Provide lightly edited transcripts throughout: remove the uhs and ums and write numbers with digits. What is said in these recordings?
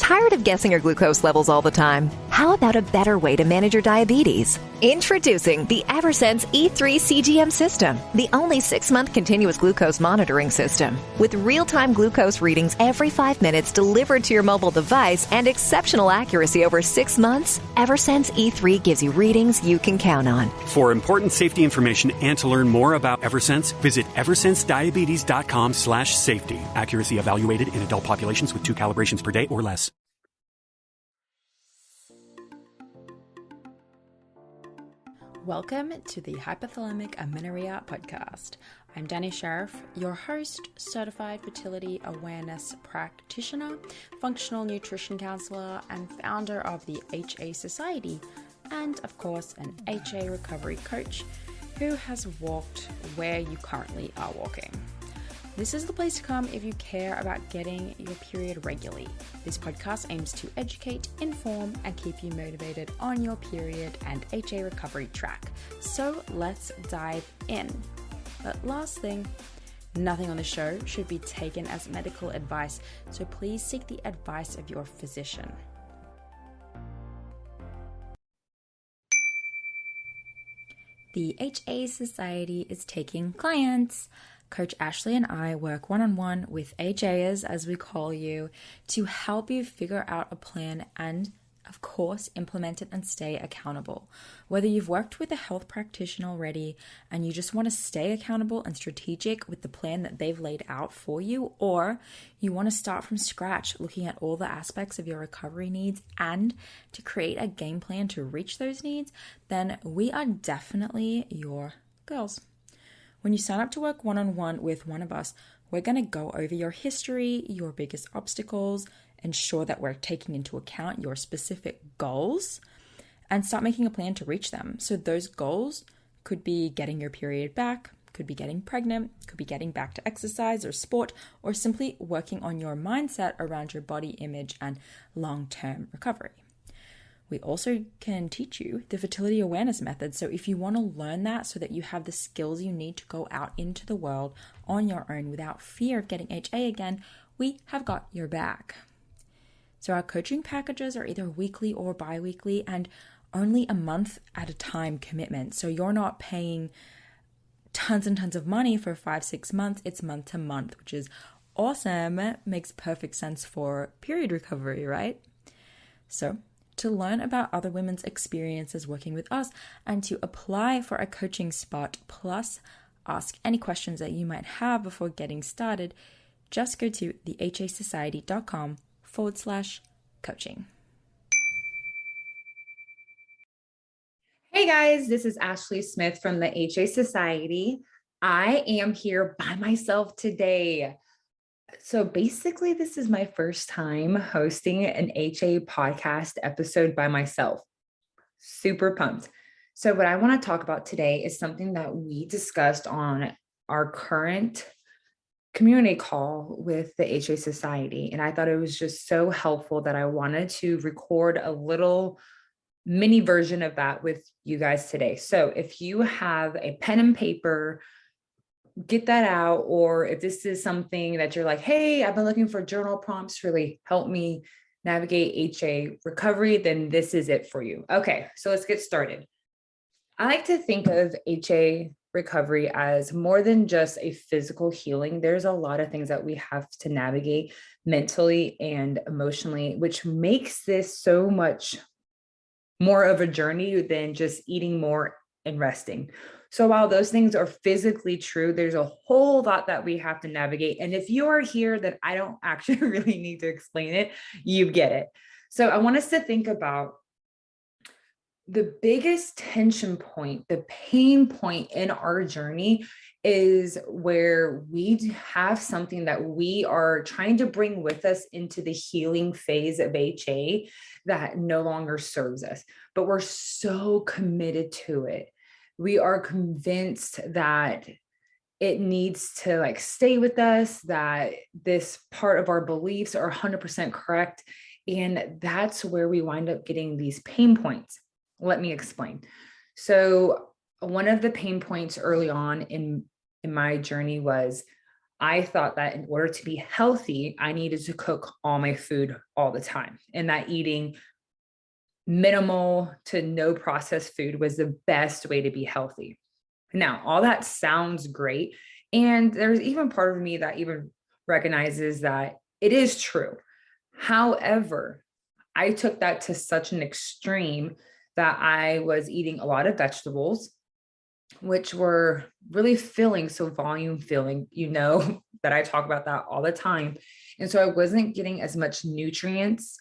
Tired of guessing your glucose levels all the time? How about a better way to manage your diabetes? Introducing the Eversense E3 CGM system, the only 6-month continuous glucose monitoring system. With real-time glucose readings every 5 minutes delivered to your mobile device and exceptional accuracy over 6 months, Eversense E3 gives you readings you can count on. For important safety information and to learn more about Eversense, visit eversensediabetes.com/safety. Accuracy evaluated in adult populations with 2 calibrations per day or less. Welcome to the Hypothalamic Amenorrhea Podcast. I'm Danny Sheriff, your host, certified fertility awareness practitioner, functional nutrition counselor, and founder of the HA Society, and of course, an HA recovery coach who has walked where you currently are walking. This is the place to come if you care about getting your period regularly. This podcast aims to educate, inform, and keep you motivated on your period and HA recovery track. So let's dive in. But last thing, nothing on the show should be taken as medical advice, so please seek the advice of your physician. The HA Society is taking clients. Coach Ashley and I work one-on-one with HAers, as we call you, to help you figure out a plan and, of course, implement it and stay accountable. Whether you've worked with a health practitioner already and you just want to stay accountable and strategic with the plan that they've laid out for you, or you want to start from scratch looking at all the aspects of your recovery needs and to create a game plan to reach those needs, then we are definitely your girls. When you sign up to work one-on-one with one of us, we're going to go over your history, your biggest obstacles, ensure that we're taking into account your specific goals, and start making a plan to reach them. So those goals could be getting your period back, could be getting pregnant, could be getting back to exercise or sport, or simply working on your mindset around your body image and long-term recovery. We also can teach you the fertility awareness method. So if you want to learn that so that you have the skills you need to go out into the world on your own without fear of getting HA again, we have got your back. So our coaching packages are either weekly or bi-weekly and only a month at a time commitment. So you're not paying tons and tons of money for 5-6 months. It's month to month, which is awesome. Makes perfect sense for period recovery, right? So to learn about other women's experiences working with us and to apply for a coaching spot, plus ask any questions that you might have before getting started, just go to thehasociety.com/coaching. Hey guys, this is Ashley Smith from the HA Society. I am here by myself today. So basically, this is my first time hosting an HA podcast episode by myself. Super pumped. So what I want to talk about today is something that we discussed on our current community call with the HA Society. And I thought it was just so helpful that I wanted to record a little mini version of that with you guys today. So if you have a pen and paper, get that out. Or if this is something that you're like, hey, I've been looking for journal prompts to really help me navigate HA recovery, then this is it for you. Okay, so let's get started. I like to think of HA recovery as more than just a physical healing. There's a lot of things that we have to navigate mentally and emotionally, which makes this so much more of a journey than just eating more and resting. So while those things are physically true, there's a whole lot that we have to navigate. And if you are here, then I don't actually really need to explain it. You get it. So I want us to think about the biggest tension point, the pain point in our journey is where we have something that we are trying to bring with us into the healing phase of HA that no longer serves us, but we're so committed to it. We are convinced that it needs to stay with us, that this part of our beliefs are 100% correct. And that's where we wind up getting these pain points. Let me explain. So one of the pain points early on in my journey was I thought that in order to be healthy, I needed to cook all my food all the time, and that eating minimal to no processed food was the best way to be healthy. Now, all that sounds great. And there's even part of me that even recognizes that it is true. However, I took that to such an extreme that I was eating a lot of vegetables, which were really filling. So, volume filling, that I talk about that all the time. And so I wasn't getting as much nutrients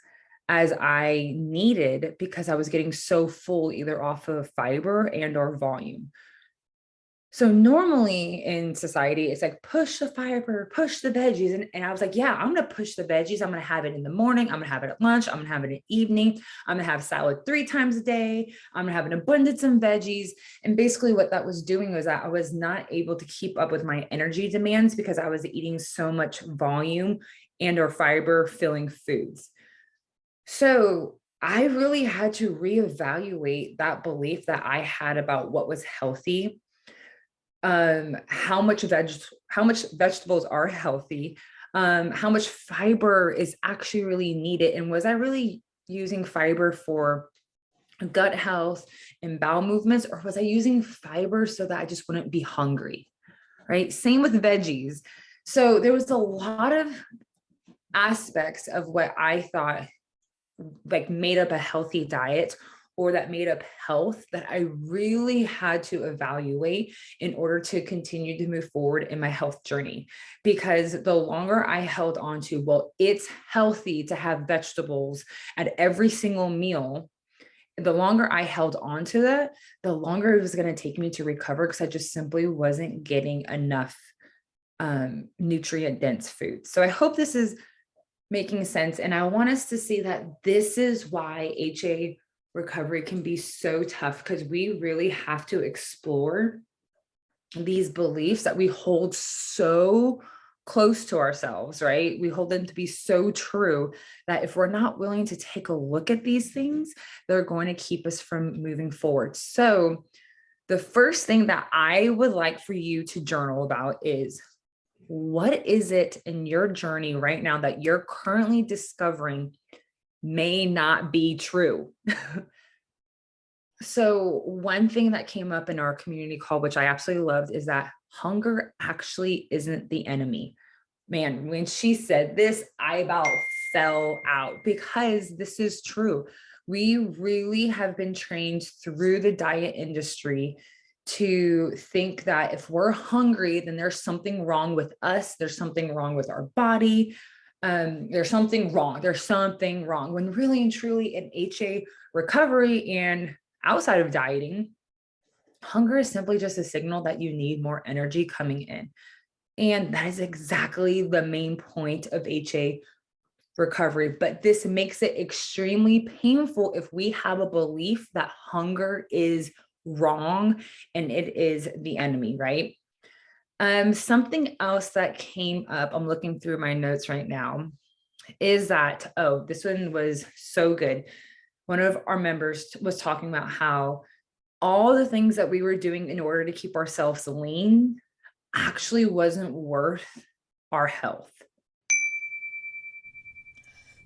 as I needed because I was getting so full either off of fiber and or volume. So normally in society, it's like push the fiber, push the veggies. And I was like, yeah, I'm going to push the veggies. I'm going to have it in the morning. I'm going to have it at lunch. I'm going to have it at evening. I'm going to have salad 3 times a day. I'm going to have an abundance of veggies. And basically what that was doing was that I was not able to keep up with my energy demands because I was eating so much volume and or fiber filling foods. So I really had to reevaluate that belief that I had about what was healthy, how much vegetables are healthy, how much fiber is actually really needed, and was I really using fiber for gut health and bowel movements, or was I using fiber so that I just wouldn't be hungry? Right? Same with veggies. So there was a lot of aspects of what I thought like made up a healthy diet or that made up health that I really had to evaluate in order to continue to move forward in my health journey. Because the longer I held on to, well, it's healthy to have vegetables at every single meal, the longer I held on to that, the longer it was going to take me to recover because I just simply wasn't getting enough nutrient dense food. So I hope this is making sense. And I want us to see that this is why HA recovery can be so tough, because we really have to explore these beliefs that we hold so close to ourselves, right? We hold them to be so true that if we're not willing to take a look at these things, they're going to keep us from moving forward. So the first thing that I would like for you to journal about is, what is it in your journey right now that you're currently discovering may not be true? So one thing that came up in our community call, which I absolutely loved, is that hunger actually isn't the enemy. Man, when she said this, I about fell out, because this is true. We really have been trained through the diet industry to think that if we're hungry, then there's something wrong with us. There's something wrong with our body. There's something wrong. When really and truly in HA recovery and outside of dieting, hunger is simply just a signal that you need more energy coming in. And that is exactly the main point of HA recovery. But this makes it extremely painful if we have a belief that hunger is wrong and it is the enemy, right? Something else that came up, I'm looking through my notes right now, is that, this one was so good. One of our members was talking about how all the things that we were doing in order to keep ourselves lean actually wasn't worth our health.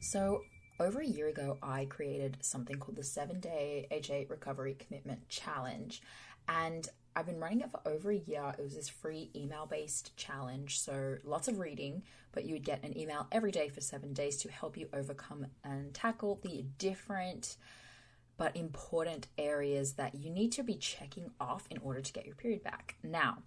So over a year ago, I created something called the 7-Day HA Recovery Commitment Challenge. And I've been running it for over a year. It was this free email-based challenge. So lots of reading, but you would get an email every day for 7 days to help you overcome and tackle the different but important areas that you need to be checking off in order to get your period back. Now,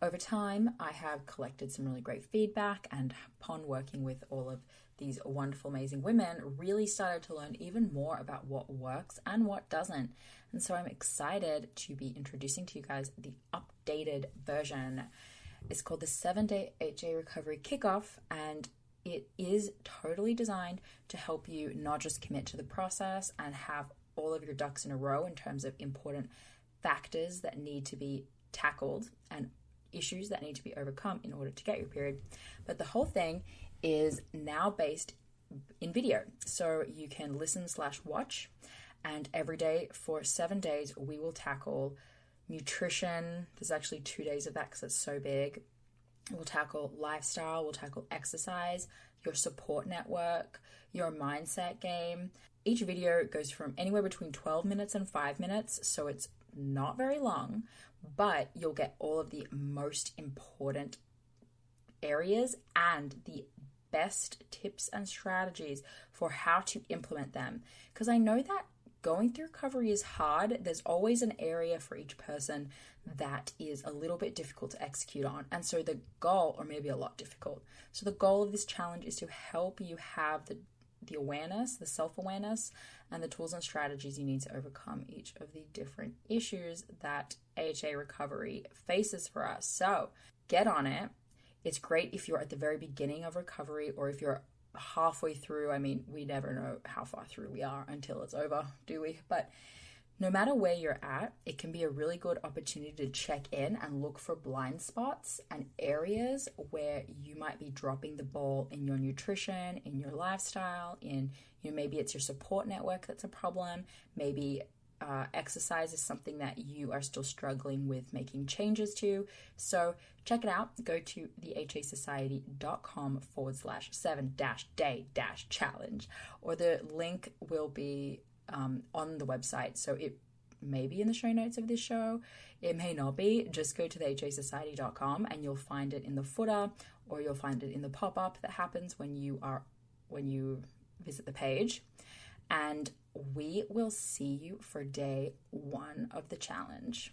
over time, I have collected some really great feedback, and upon working with all of these wonderful, amazing women, really started to learn even more about what works and what doesn't. And so I'm excited to be introducing to you guys the updated version. It's called the 7-Day HA Recovery Kickoff, and it is totally designed to help you not just commit to the process and have all of your ducks in a row in terms of important factors that need to be tackled and issues that need to be overcome in order to get your period, but the whole thing is now based in video. So you can listen/watch, and every day for 7 days, we will tackle nutrition. There's actually 2 days of that because it's so big. We'll tackle lifestyle, we'll tackle exercise, your support network, your mindset game. Each video goes from anywhere between 12 minutes and 5 minutes, so it's not very long, but you'll get all of the most important areas and the best tips and strategies for how to implement them. Because I know that going through recovery is hard. There's always an area for each person that is a little bit difficult to execute on. And so the goal, or maybe a lot difficult. So the goal of this challenge is to help you have the awareness, the self-awareness, and the tools and strategies you need to overcome each of the different issues that AHA recovery faces for us. So get on it. It's great if you're at the very beginning of recovery, or if you're halfway through. I mean, we never know how far through we are until it's over, do we? But no matter where you're at, it can be a really good opportunity to check in and look for blind spots and areas where you might be dropping the ball in your nutrition, in your lifestyle, maybe it's your support network that's a problem. Maybe exercise is something that you are still struggling with making changes to. So check it out. Go to thehasociety.com/7-day-challenge, or the link will be on the website. So it may be in the show notes of this show. It may not be. Just go to thehasociety.com and you'll find it in the footer, or you'll find it in the pop-up that happens when you visit the page. And we will see you for day 1 of the challenge.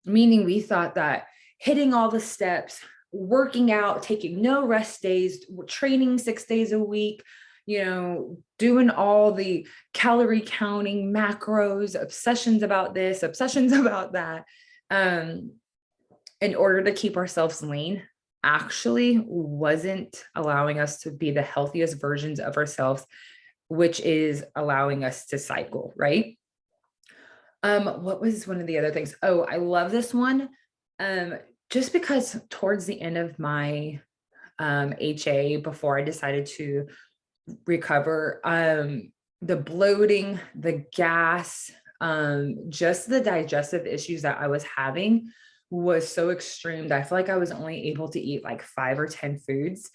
Meaning we thought that hitting all the steps, working out, taking no rest days, training 6 days a week, doing all the calorie counting, macros, obsessions about this, obsessions about that, in order to keep ourselves lean, actually wasn't allowing us to be the healthiest versions of ourselves, which is allowing us to cycle, right? What was one of the other things? Oh, I love this one. Just because towards the end of my HA, before I decided to recover, the bloating, the gas, just the digestive issues that I was having was so extreme that I feel like I was only able to eat like 5 or 10 foods.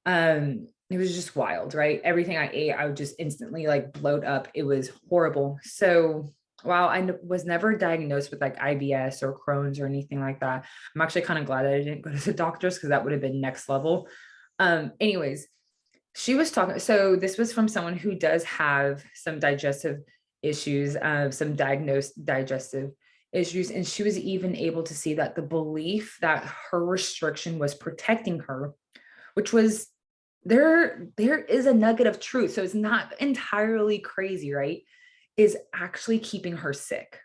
It was just wild, right? Everything I ate, I would just instantly like bloat up. It was horrible. So while I was never diagnosed with like IBS or Crohn's or anything like that, I'm actually kind of glad that I didn't go to the doctors, because that would have been next level. Anyways, she was talking. So this was from someone who does have some digestive issues, some diagnosed digestive issues. And she was even able to see that the belief that her restriction was protecting her, which was there is a nugget of truth. So it's not entirely crazy, right? Is actually keeping her sick.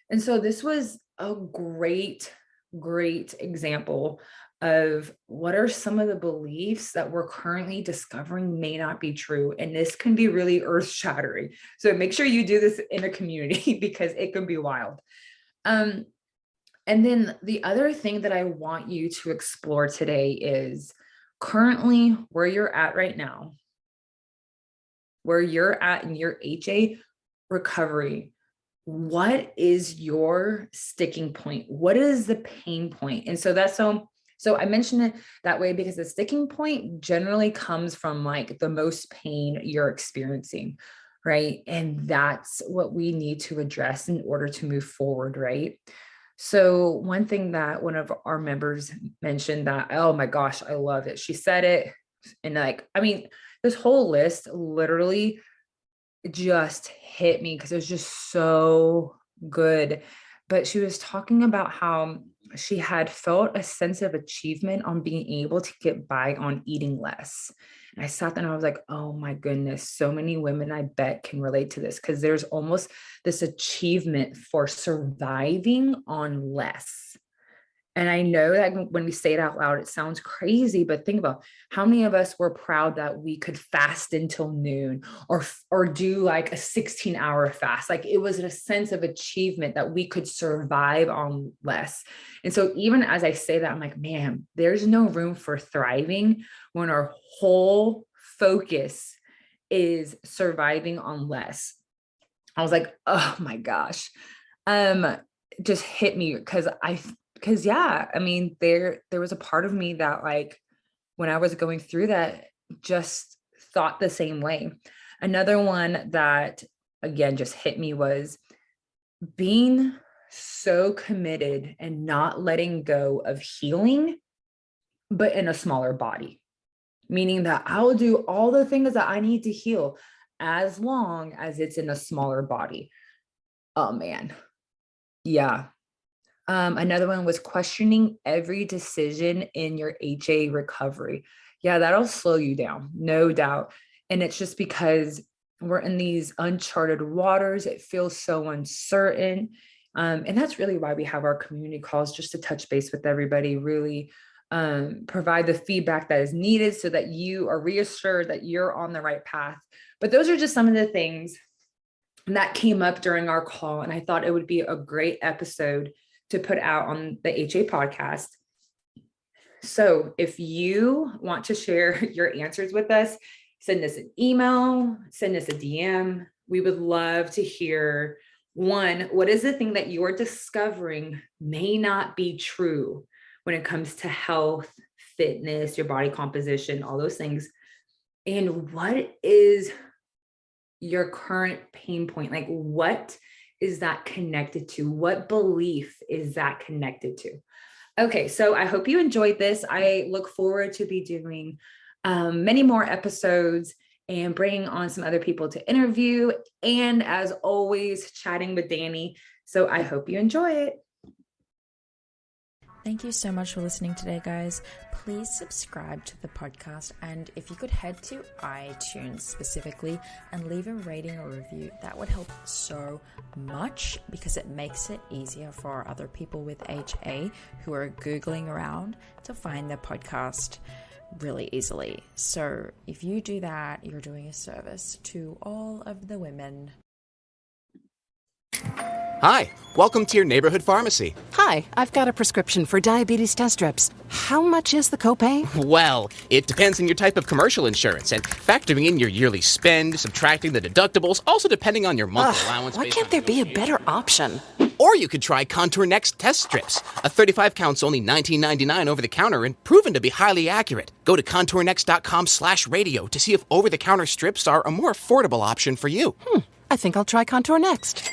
And so this was a great example of what are some of the beliefs that we're currently discovering may not be true. And this can be really earth-shattering. So make sure you do this in a community because it can be wild. And then the other thing that I want you to explore today is currently where you're at right now, where you're at in your HA recovery. What is your sticking point? What is the pain point? And so that's so I mentioned it that way because the sticking point generally comes from like the most pain you're experiencing, right? And that's what we need to address in order to move forward, right? So one thing that one of our members mentioned that, oh my gosh, I love it. She said it, and like, I mean, this whole list literally just hit me because it was just so good. But she was talking about how she had felt a sense of achievement on being able to get by on eating less. And I sat there and I was like, oh my goodness, so many women I bet can relate to this, because there's almost this achievement for surviving on less. And I know that when we say it out loud, it sounds crazy, but think about how many of us were proud that we could fast until noon or do like a 16-hour fast. Like it was a sense of achievement that we could survive on less. And so even as I say that, I'm like, man, there's no room for thriving when our whole focus is surviving on less. I was like, oh my gosh. Just hit me because yeah, I mean, there was a part of me that like, when I was going through that, just thought the same way. Another one that again, just hit me was being so committed and not letting go of healing, but in a smaller body, meaning that I'll do all the things that I need to heal as long as it's in a smaller body. Oh man. Yeah. Another one was questioning every decision in your HA recovery. Yeah, that'll slow you down, no doubt. And it's just because we're in these uncharted waters. It feels so uncertain. And that's really why we have our community calls, just to touch base with everybody, really provide the feedback that is needed so that you are reassured that you're on the right path. But those are just some of the things that came up during our call. And I thought it would be a great episode to put out on the HA podcast. So if you want to share your answers with us, send us an email, send us a DM. We would love to hear, one, what is the thing that you're discovering may not be true when it comes to health, fitness, your body composition, all those things. And what is your current pain point? Like, what is that connected to? What belief is that connected to? Okay, so I hope you enjoyed this. I look forward to be doing many more episodes and bringing on some other people to interview. And as always, chatting with Danny. So I hope you enjoy it. Thank you so much for listening today, guys. Please subscribe to the podcast, and if you could head to iTunes specifically and leave a rating or review, that would help so much because it makes it easier for other people with HA who are Googling around to find the podcast really easily. So if you do that, you're doing a service to all of the women. Hi, welcome to your neighborhood pharmacy. Hi, I've got a prescription for diabetes test strips. How much is the copay? Well, it depends on your type of commercial insurance and factoring in your yearly spend, subtracting the deductibles, also depending on your monthly allowance. Why can't there be a better option? Or you could try Contour Next test strips. A 35 count's only $19.99 over the counter and proven to be highly accurate. Go to contournext.com/radio to see if over-the-counter strips are a more affordable option for you. I think I'll try Contour Next.